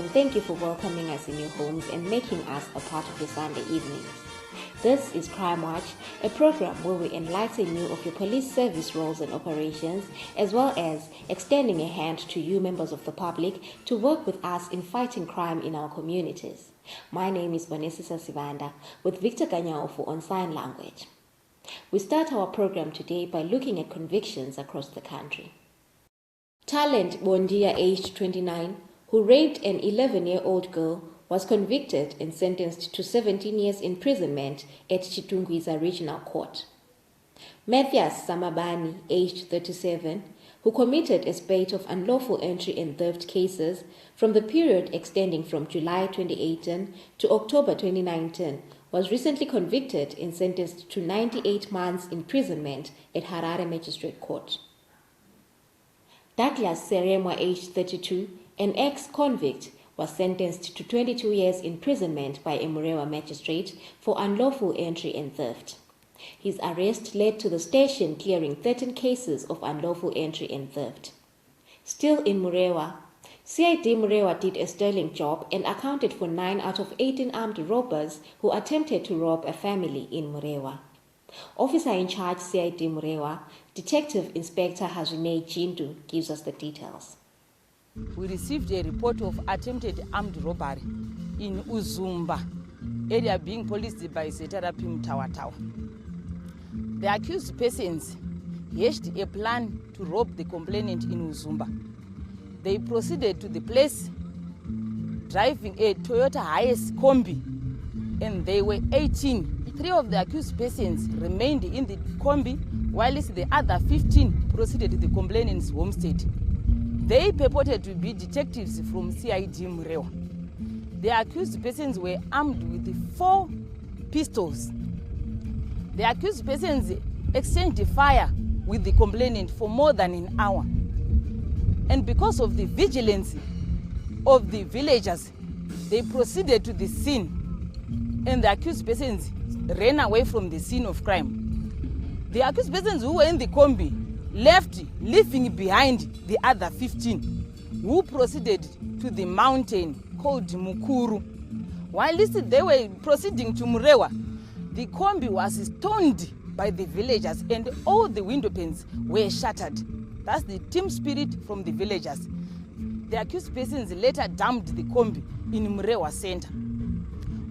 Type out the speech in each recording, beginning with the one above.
thank you for welcoming us in your homes and making us a part of your Sunday evenings. This is Crime Watch, a program where we enlighten you of your police service roles and operations, as well as extending a hand to you members of the public to work with us in fighting crime in our communities. My name is Vanessa Sivanda with Victor Ganyaofu on Sign Language. We start our program today by looking at convictions across the country. Talent Bondia, aged 29, who raped an 11-year-old girl, was convicted and sentenced to 17 years imprisonment at Chitungwiza Regional Court. Matthias Samabani, aged 37, who committed a spate of unlawful entry and theft cases from the period extending from July 2018 to October 2019, was recently convicted and sentenced to 98 months imprisonment at Harare Magistrate Court. Douglas Seremwa, aged 32, an ex-convict, was sentenced to 22 years imprisonment by a Murewa magistrate for unlawful entry and theft. His arrest led to the station clearing 13 cases of unlawful entry and theft. Still in Murewa, CID Murewa did a sterling job and accounted for 9 out of 18 armed robbers who attempted to rob a family in Murewa. Officer in charge CID Murewa, Detective Inspector Hazune Jindu, gives us the details. We received a report of attempted armed robbery in Uzumba, area being policed by Zetarapim Tower. The accused persons hatched a plan to rob the complainant in Uzumba. They proceeded to the place driving a Toyota Hiace Kombi, and they were 18. 3 of the accused persons remained in the Kombi, whilst the other 15 proceeded to the complainant's homestead. They purported to be detectives from CID Murewa. The accused persons were armed with 4 pistols. The accused persons exchanged fire with the complainant for more than an hour. And because of the vigilance of the villagers, they proceeded to the scene, and the accused persons ran away from the scene of crime. The accused persons who were in the Kombi left, leaving behind the other 15, who proceeded to the mountain called Mukuru. While they were proceeding to Murewa, the Kombi was stoned by the villagers and all the window panes were shattered. That's the team spirit from the villagers. The accused persons later dumped the Kombi in Murewa center.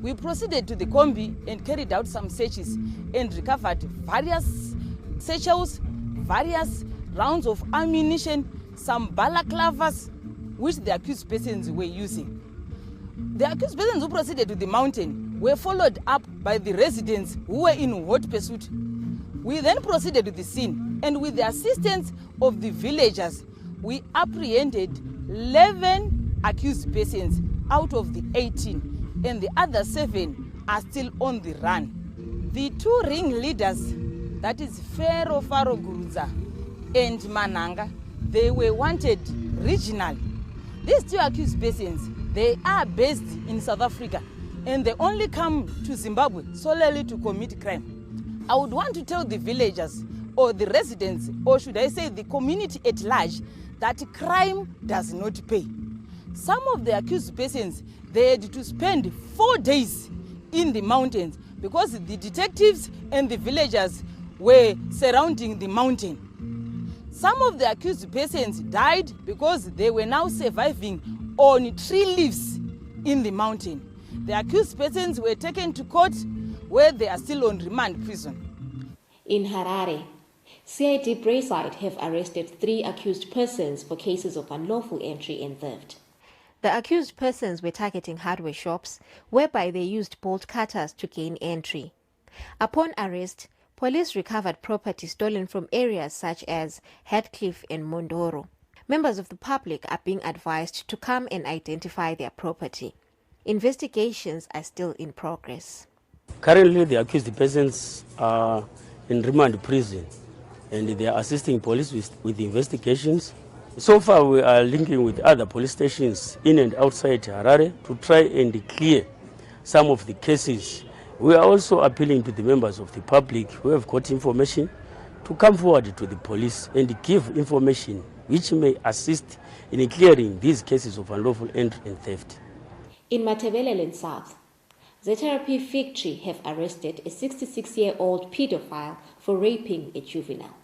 We proceeded to the Kombi and carried out some searches and recovered various satchels, various rounds of ammunition, some balaclavas, which the accused persons were using. The accused persons who proceeded to the mountain were followed up by the residents who were in hot pursuit. We then proceeded to the scene, and with the assistance of the villagers, we apprehended 11 accused persons out of the 18, and the other 7 are still on the run. The 2 ringleaders, that is Fero Gurudza and Mananga, they were wanted regionally. These 2 accused persons, they are based in South Africa, and they only come to Zimbabwe solely to commit crime. I would want to tell the villagers or the residents, or should I say the community at large, that crime does not pay. Some of the accused persons, they had to spend 4 days in the mountains because the detectives and the villagers were surrounding the mountain. Some of the accused persons died because they were now surviving on tree leaves in the mountain. The accused persons were taken to court where they are still on remand prison. In Harare, CID Braeside have arrested 3 accused persons for cases of unlawful entry and theft. The accused persons were targeting hardware shops, whereby they used bolt cutters to gain entry. Upon arrest, police recovered property stolen from areas such as Heathcliff and Mondoro. Members of the public are being advised to come and identify their property. Investigations are still in progress. Currently, the accused persons are in remand prison, and they are assisting police with investigations. So far, we are linking with other police stations in and outside Harare to try and clear some of the cases. We are also appealing to the members of the public who have got information to come forward to the police and give information which may assist in clearing these cases of unlawful entry and theft. In Matabeleland South, ZRP Victory have arrested a 66-year-old pedophile for raping a juvenile.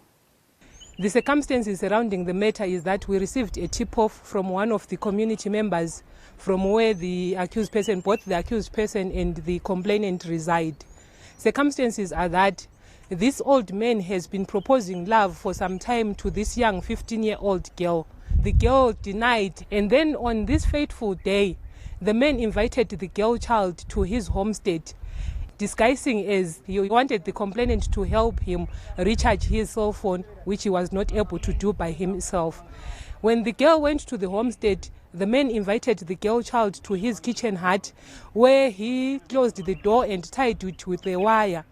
The circumstances surrounding the matter is that we received a tip-off from one of the community members from where the accused person, both the accused person and the complainant reside. Circumstances are that this old man has been proposing love for some time to this young 15-year-old girl. The girl denied, and then on this fateful day, the man invited the girl child to his homestead, disguising as he wanted the complainant to help him recharge his cell phone, which he was not able to do by himself. When the girl went to the homestead, the man invited the girl child to his kitchen hut, where he closed the door and tied it with a wire.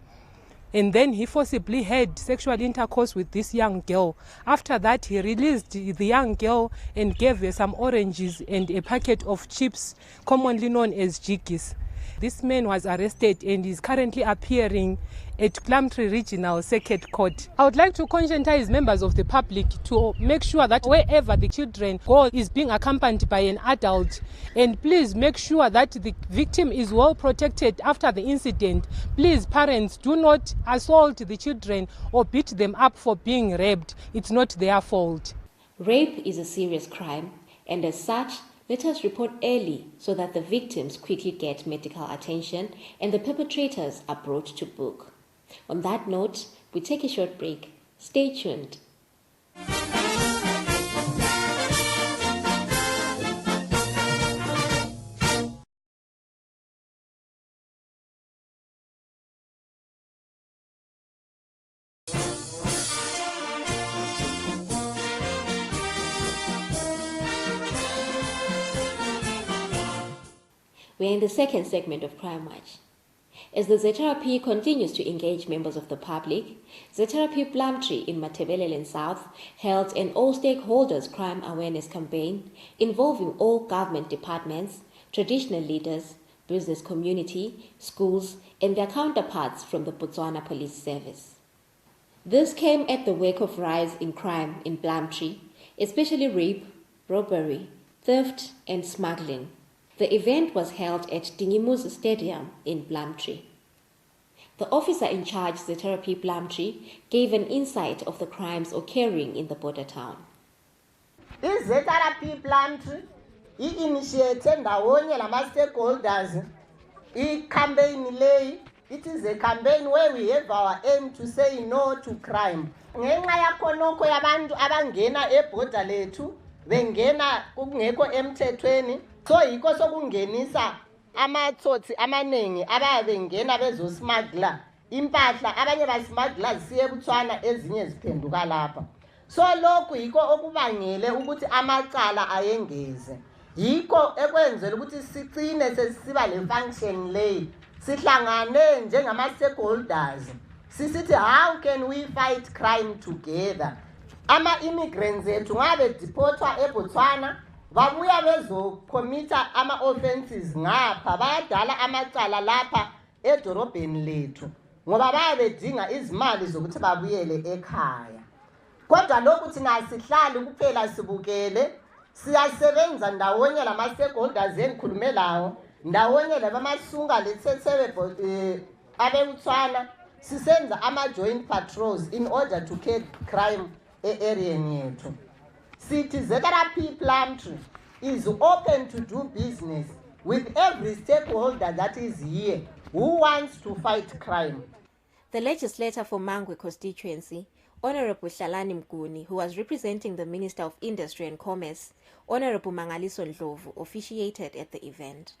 And then he forcibly had sexual intercourse with this young girl. After that, he released the young girl and gave her some oranges and a packet of chips, commonly known as jiggies. This man was arrested and is currently appearing at Plumtree Regional Circuit Court. I would like to conscientize members of the public to make sure that wherever the children go is being accompanied by an adult. And please make sure that the victim is well protected after the incident. Please, parents, do not assault the children or beat them up for being raped. It's not their fault. Rape is a serious crime, and as such, let us report early so that the victims quickly get medical attention and the perpetrators are brought to book. On that note, we take a short break. Stay tuned. We are in the second segment of Crime Watch. As the ZRP continues to engage members of the public, ZRP Plumtree in Matabeleland South held an all-stakeholders crime awareness campaign involving all government departments, traditional leaders, business community, schools, and their counterparts from the Botswana Police Service. This came at the wake of rise in crime in Plumtree, especially rape, robbery, theft, and smuggling. The event was held at Dingimuzi Stadium in Plumtree. The officer in charge, ZRP Plumtree, gave an insight of the crimes occurring in the border town. ZRP Plumtree initiated ndawonye lama stakeholders campaign lay. It is a campaign where we have our aim to say no to crime. Ngenxa yakhonokho yabantu abangena eborder lethu bengena kungekho emthethweni, so yikho sokungenisa amatsotsi amanengi ababengena bezosmagla impahla, abanye basmagla zisiye eBotswana ezinye ziphenduka lapha. So lokhu yikho okubangele ukuthi amacala ayengeze. Yikho ekwenzela ukuthi sicine sesiba le function lay, sihlangane njengama stakeholders sisithi how can we fight crime together. Ama immigrants ethu ngabe deportwa eBotswana babuya bezocommita ama offenses ngapha, bayadala amacala lapha edorobheni lethu ngoba bayabedinga izimali zokuthi babuyele ekhaya. Kodwa lokhu thina sihlali kuphela sibukele, siyasebenza ndawonye lama stakeholders engikhulume lawo, ndawonye labamasunga letsebe abeBotswana, sisenza ama joint patrols in order to curb crime area yethu. City ZRP Plumtree is open to do business with every stakeholder that is here who wants to fight crime. The legislator for Mangwe constituency, Honorable Hlalani Mguni, who was representing the Minister of Industry and Commerce, Honorable Mangaliso Ndlovu, officiated at the event.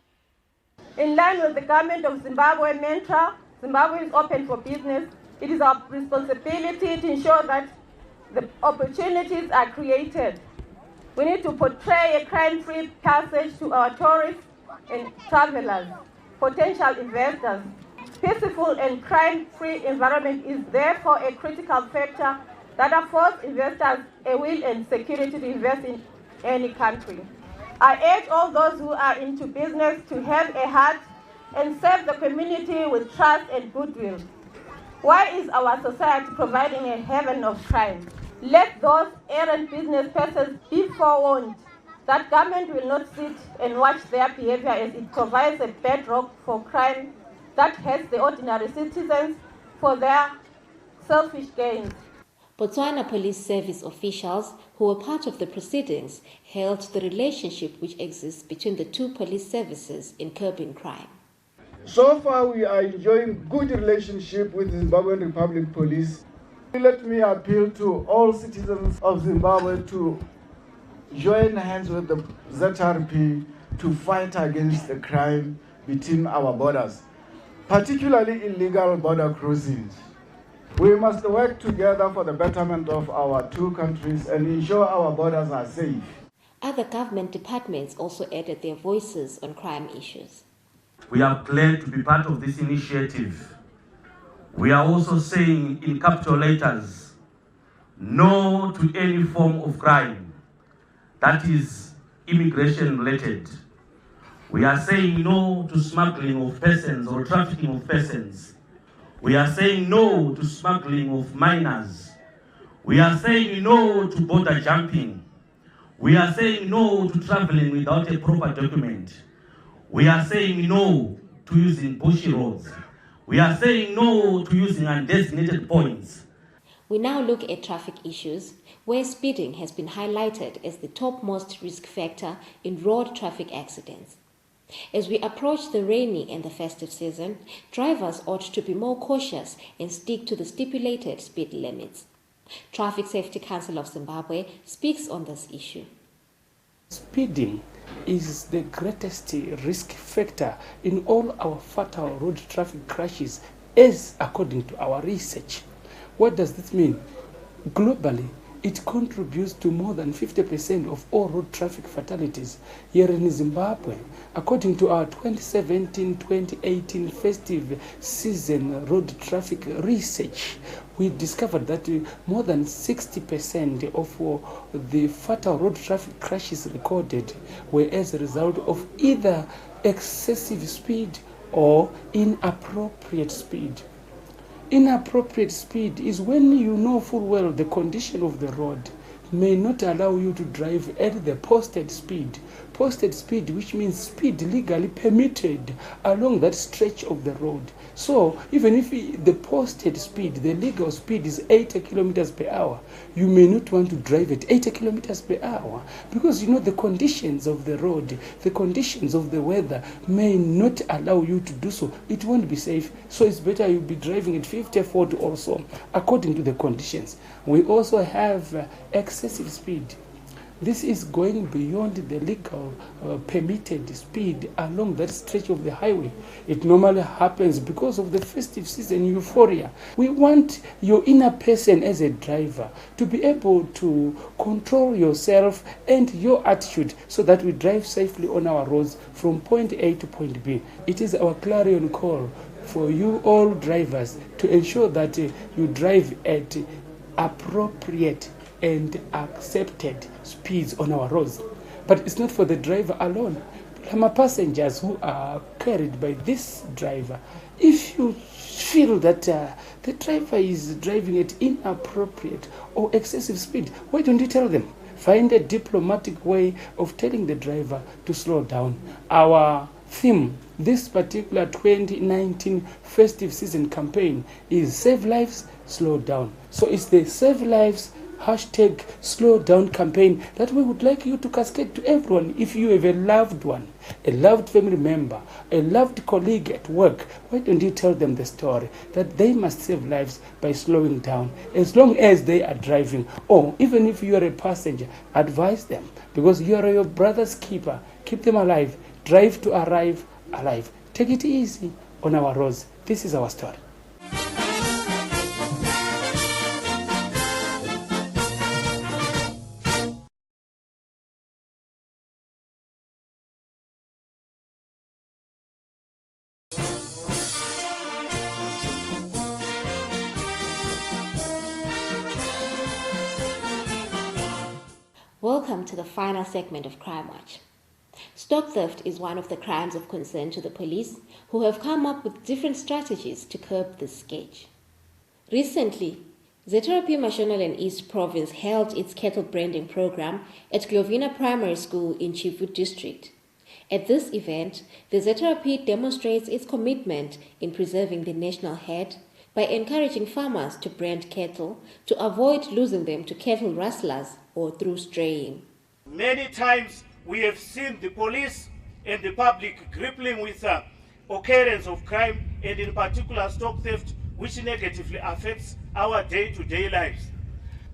In line with the government of Zimbabwe mantra, Zimbabwe is open for business. It is our responsibility to ensure that the opportunities are created. We need to portray a crime-free passage to our tourists and travelers, potential investors. Peaceful and crime-free environment is therefore a critical factor that affords investors a will and security to invest in any country. I urge all those who are into business to have a heart and serve the community with trust and goodwill. Why is our society providing a haven of crime? Let those errant business persons be forewarned that government will not sit and watch their behavior as it provides a bedrock for crime that hurts the ordinary citizens for their selfish gains. Botswana Police Service officials who were part of the proceedings hailed the relationship which exists between the two police services in curbing crime. So far, we are enjoying good relationship with the Zimbabwean Republic Police. Let me appeal to all citizens of Zimbabwe to join hands with the ZRP to fight against the crime between our borders, particularly illegal border crossings. We must work together for the betterment of our two countries and ensure our borders are safe. Other government departments also added their voices on crime issues. We are glad to be part of this initiative. We are also saying in capital letters, no to any form of crime that is immigration related. We are saying no to smuggling of persons or trafficking of persons. We are saying no to smuggling of minors. We are saying no to border jumping. We are saying no to traveling without a proper document. We are saying no to using bushy roads. We are saying no to using undesignated points. We now look at traffic issues, where speeding has been highlighted as the topmost risk factor in road traffic accidents. As we approach the rainy and the festive season, drivers ought to be more cautious and stick to the stipulated speed limits. Traffic Safety Council of Zimbabwe speaks on this issue. Speeding is the greatest risk factor in all our fatal road traffic crashes, as according to our research. What does this mean? Globally, it contributes to more than 50% of all road traffic fatalities here in Zimbabwe. According to our 2017-2018 festive season road traffic research, we discovered that more than 60% of the fatal road traffic crashes recorded were as a result of either excessive speed or inappropriate speed. Inappropriate speed is when you know full well the condition of the road may not allow you to drive at the posted speed. Posted speed, which means speed legally permitted along that stretch of the road. So even if the posted speed, the legal speed is 80 kilometers per hour, you may not want to drive at 80 kilometers per hour because you know the conditions of the road, the conditions of the weather may not allow you to do so. It won't be safe. So it's better you be driving at 50, 40 or so according to the conditions. We also have excessive speed. This is going beyond the legal permitted speed along that stretch of the highway. It normally happens because of the festive season euphoria. We want your inner person as a driver to be able to control yourself and your attitude so that we drive safely on our roads from point A to point B. It is our clarion call for you all drivers to ensure that you drive at appropriate and accepted speeds on our roads. But it's not for the driver alone. Some passengers who are carried by this driver, if you feel that the driver is driving at inappropriate or excessive speed, why don't you tell them? Find a diplomatic way of telling the driver to slow down. Our theme, this particular 2019 festive season campaign, is Save Lives, Slow Down. So it's the Save Lives #slow down campaign that we would like you to cascade to everyone. If you have a loved one, a loved family member, a loved colleague at work, why don't you tell them the story that they must save lives by slowing down as long as they are driving? Or even if you are a passenger, advise them because you are your brother's keeper. Keep them alive. Drive to arrive alive. Take it easy on our roads. This is our story. Welcome to the final segment of Crime Watch. Stock theft is one of the crimes of concern to the police, who have come up with different strategies to curb this scourge. Recently, ZRP Mashonaland East Province held its cattle branding program at Glovina Primary School in Chifu District. At this event, the ZRP demonstrates its commitment in preserving the national herd by encouraging farmers to brand cattle to avoid losing them to cattle rustlers or through straying. Many times we have seen the police and the public grappling with occurrence of crime, and in particular stock theft, which negatively affects our day-to-day lives.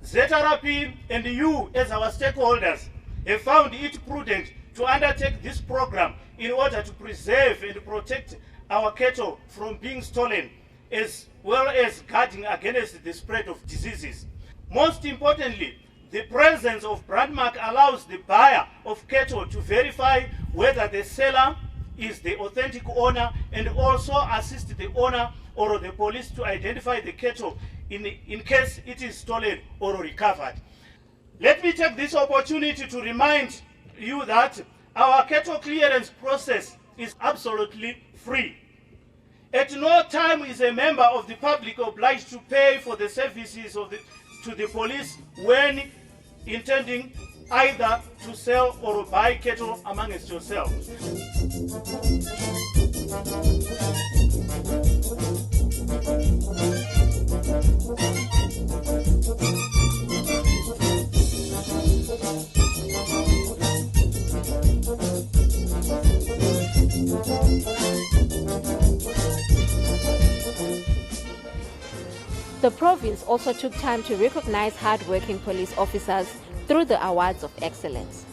ZRP and you as our stakeholders have found it prudent to undertake this program in order to preserve and protect our cattle from being stolen, as well as guarding against the spread of diseases. Most importantly, the presence of brand mark allows the buyer of cattle to verify whether the seller is the authentic owner, and also assist the owner or the police to identify the cattle in case it is stolen or recovered. Let me take this opportunity to remind you that our cattle clearance process is absolutely free. At no time is a member of the public obliged to pay for the services to the police when intending either to sell or buy cattle amongst yourselves. The province also took time to recognize hard-working police officers through the Awards of Excellence.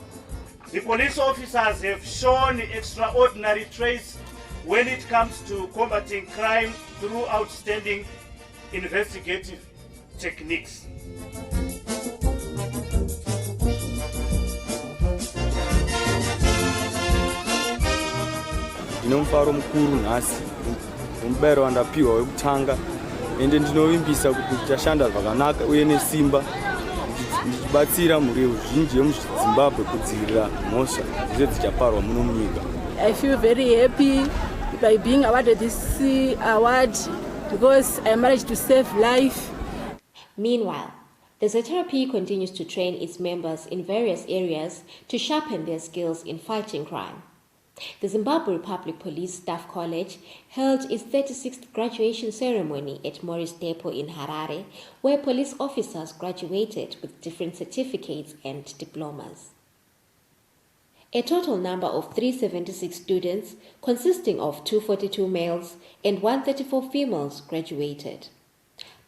The police officers have shown extraordinary traits when it comes to combating crime through outstanding investigative techniques. Ndinomfaro mukuru nhasi mubayiro wandapiwa wekutanga ende ndinovimbisa kuti tichashanda zvakanaka uye nesimba ndichibatsira mhuri zhinji yemuZimbabwe kudzivirira mhosva dziye dzichaparwa muno munyika. I feel very happy by being awarded this award because I managed to save life. Meanwhile, the ZRP continues to train its members in various areas to sharpen their skills in fighting crime. The Zimbabwe Republic Police Staff College held its 36th graduation ceremony at Morris Depot in Harare, where police officers graduated with different certificates and diplomas. A total number of 376 students, consisting of 242 males and 134 females, graduated.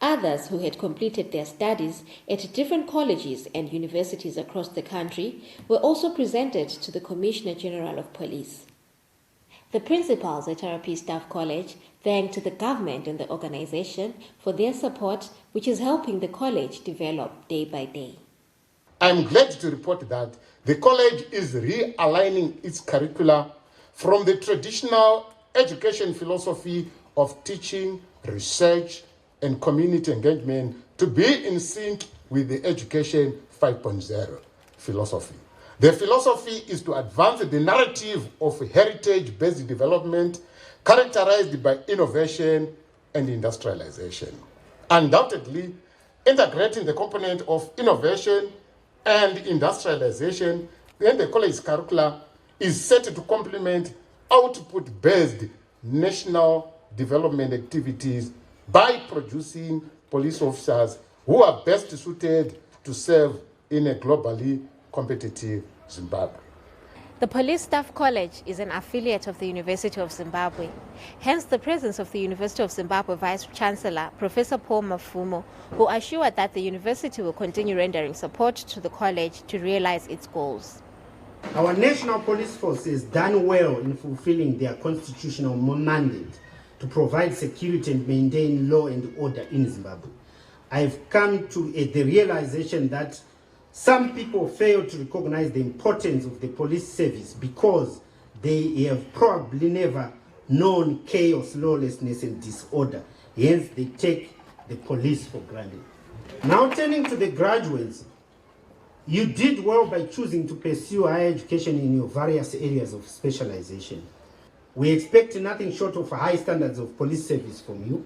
Others who had completed their studies at different colleges and universities across the country were also presented to the Commissioner General of Police. The principals at ZRP Staff College thanked the government and the organization for their support, which is helping the college develop day by day. I'm glad to report that the college is realigning its curricula from the traditional education philosophy of teaching, research, and community engagement to be in sync with the Education 5.0 philosophy. The philosophy is to advance the narrative of heritage-based development characterized by innovation and industrialization. Undoubtedly, integrating the component of innovation and industrialization in the college curricula is set to complement output-based national development activities by producing police officers who are best suited to serve in a globally competitive Zimbabwe. The Police Staff College is an affiliate of the University of Zimbabwe. Hence the presence of the University of Zimbabwe Vice-Chancellor, Professor Paul Mafumo, who assured that the university will continue rendering support to the college to realize its goals. Our national police force has done well in fulfilling their constitutional mandate to provide security and maintain law and order in Zimbabwe. I've come to the realization that some people fail to recognize the importance of the police service because they have probably never known chaos, lawlessness, and disorder. Hence, they take the police for granted. Now, turning to the graduates, you did well by choosing to pursue higher education in your various areas of specialization. We expect nothing short of high standards of police service from you.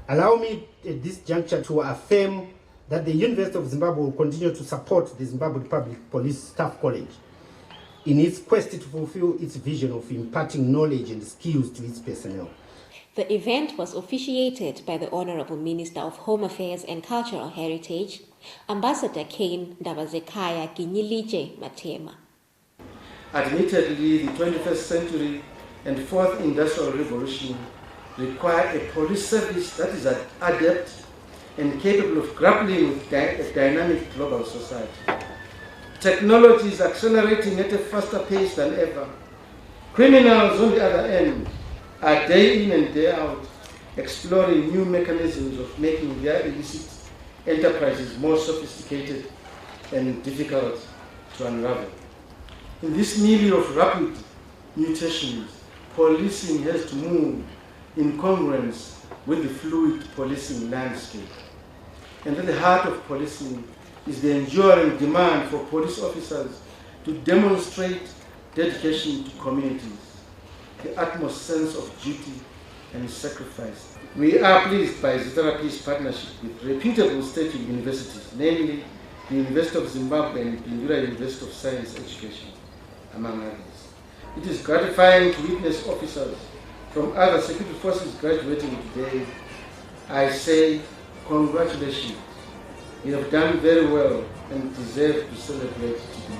Allow me at this juncture to affirm that the University of Zimbabwe will continue to support the Zimbabwe Public Police Staff College in its quest to fulfill its vision of imparting knowledge and skills to its personnel. The event was officiated by the Honorable Minister of Home Affairs and Cultural Heritage, Ambassador Kane Ndabazekaya Ginyilije Matema. Admittedly, the 21st century and fourth industrial revolution require a police service that is adept and capable of grappling with a dynamic global society. Technology is accelerating at a faster pace than ever. Criminals, on the other end, are day in and day out exploring new mechanisms of making their illicit enterprises more sophisticated and difficult to unravel. In this milieu of rapid mutations, policing has to move in congruence with the fluid policing landscape. And at the heart of policing is the enduring demand for police officers to demonstrate dedication to communities, the utmost sense of duty and sacrifice. We are pleased by Zeterapi's partnership with reputable state universities, namely the University of Zimbabwe and Pindura University of Science Education, among others. It is gratifying to witness officers from other security forces graduating today. I say congratulations. You have done very well and deserve to celebrate today.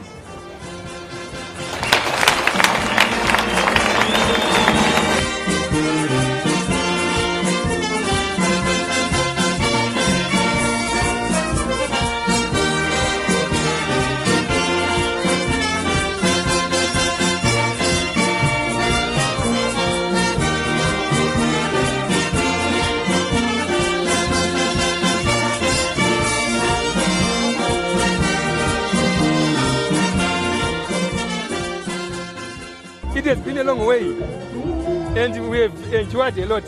It has been a long way, and we have enjoyed a lot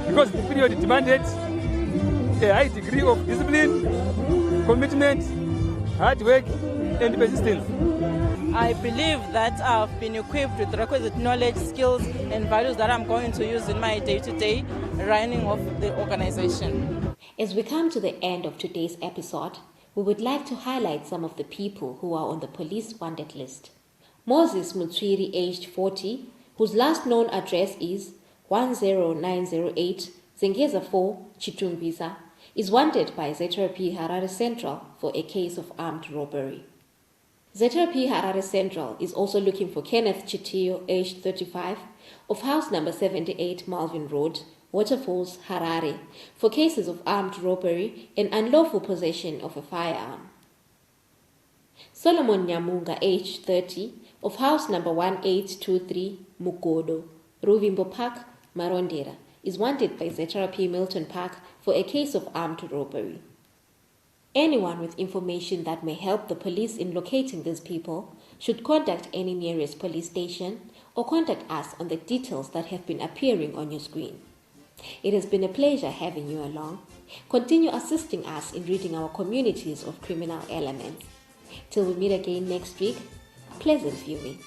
because the period demanded a high degree of discipline, commitment, hard work, and persistence. I believe that I've been equipped with requisite knowledge, skills, and values that I'm going to use in my day-to-day running of the organization. As we come to the end of today's episode, we would like to highlight some of the people who are on the police wanted list. Moses Mutswiri, aged 40, whose last known address is 10908 Zengeza 4, Chitumbisa, is wanted by ZRP Harare Central for a case of armed robbery. ZRP Harare Central is also looking for Kenneth Chitio, aged 35, of house number 78 Malvin Road, Waterfalls, Harare, for cases of armed robbery and unlawful possession of a firearm. Solomon Nyamunga, aged 30, of house number 1823 Mugodo, Ruvimbo Park, Marondera, is wanted by ZRP Milton Park for a case of armed robbery. Anyone with information that may help the police in locating these people should contact any nearest police station or contact us on the details that have been appearing on your screen. It has been a pleasure having you along. Continue assisting us in ridding our communities of criminal elements. Till we meet again next week, pleasant viewing.